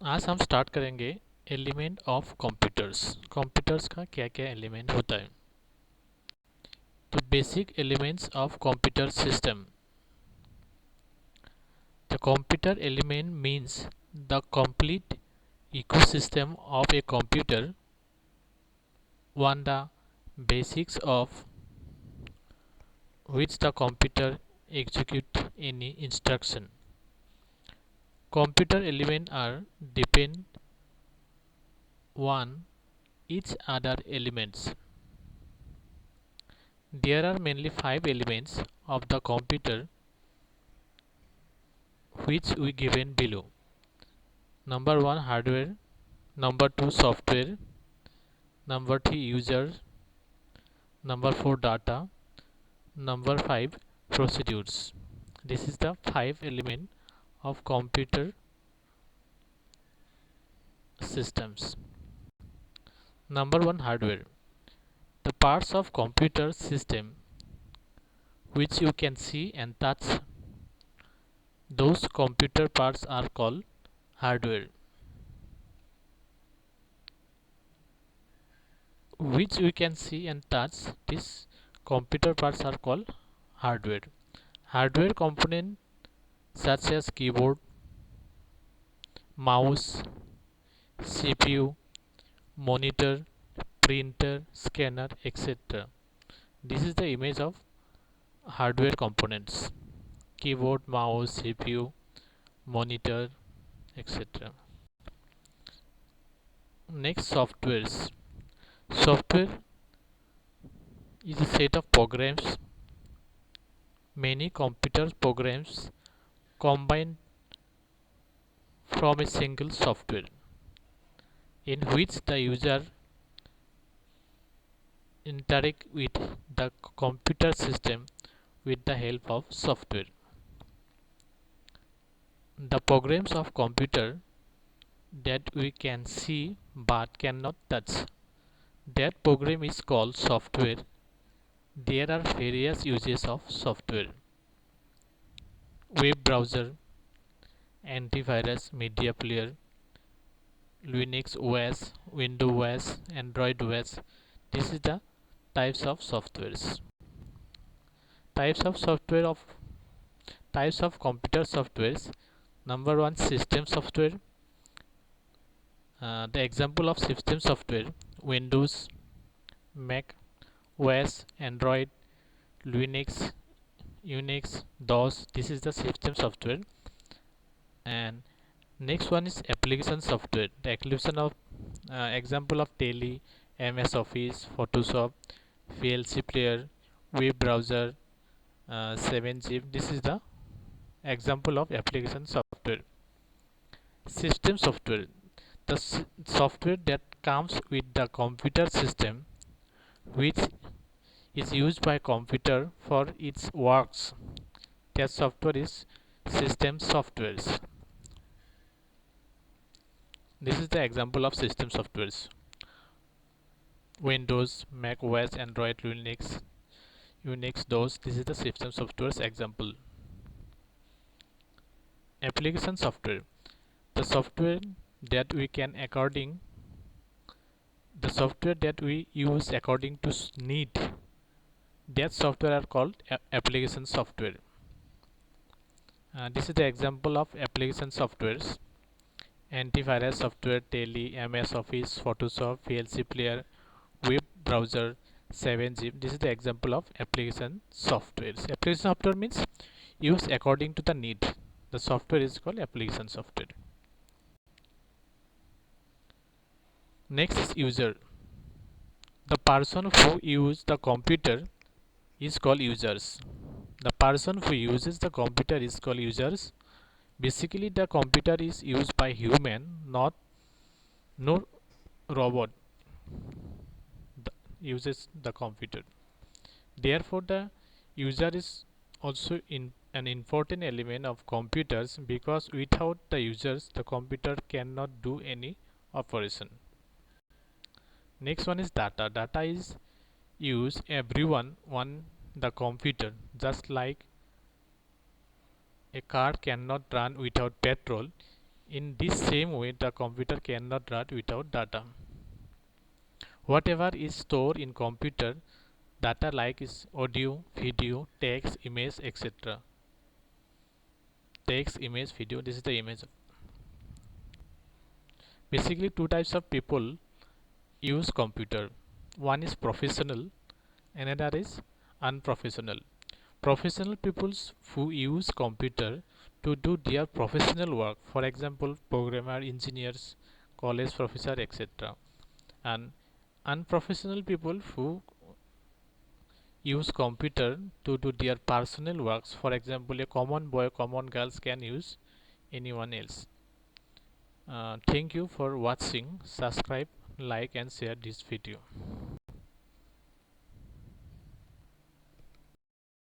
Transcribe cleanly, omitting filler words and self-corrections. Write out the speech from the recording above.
आज हम स्टार्ट करेंगे एलिमेंट ऑफ कंप्यूटर्स। कंप्यूटर्स का क्या क्या एलिमेंट होता है। तो basic elements of computer system. The computer element means the complete ecosystem of a computer, one the basics of which the computer execute any instruction. Computer elements are depend on each other elements. There are mainly five elements of the computer which we given below. Number 1 hardware, number 2 software, number 3 user, number 4 data, number 5 procedures. This is the five element of computer systems. Number 1 hardware. The parts of computer system which you can see and touch, those computer parts are called hardware. Which we can see and touch, these computer parts are called hardware. Hardware component such as keyboard, mouse, CPU, monitor, printer, scanner, etc. This is the image of hardware components: keyboard, mouse, CPU, monitor, etc. Next, softwares. Software is a set of programs, many computer programs combined from a single software, in which the user interact with the computer system with the help of software. The programs of computer that we can see but cannot touch, that program is called software. There are various uses of software: web browser, antivirus, media player, Linux OS, Windows OS, Android OS. This is the types of softwares. Types of software of Types of computer softwares. Number 1 system software. The example of system software: Windows, Mac OS, Android, Linux, Unix, DOS. This is the system software. And next one is application software. The application of example of Tele, MS Office, Photoshop, VLC player, web browser, 7zip. This is the example of application software. System software. The software that comes with the computer system, which is used by computer for its works. That software is system softwares. This is the example of system softwares: Windows, Mac OS, Android, Linux, Unix, DOS. This is the system softwares example. Application software. The software that we can according the software that we use according to need. That software are called application software. This is the example of application softwares: antivirus software, Tele, MS Office, Photoshop, VLC player, web browser, 7zip. This is the example of application softwares. Application software means use according to the need. The software is called application software. Next is user. The person who uses the computer is called users. The person who uses the computer is called users. Basically, the computer is used by human, not no robot uses the computer. Therefore, the user is also an important element of computers, because without the users, the computer cannot do any operation. Next one is data. Data is used everyone on the computer, just like a car cannot run without petrol. In this same way, the computer cannot run without data. Whatever is stored in computer, data like is audio, video, text, image, etc. Text, image, video. This is the image. Basically, two types of people use computer. One is professional, another is unprofessional. Professional people who use computer to do their professional work, for example, programmer, engineers, college professor, etc. And unprofessional people who use computer to do their personal works, for example, a common boy, common girls can use anyone else. Thank you for watching. Subscribe, like and share this video.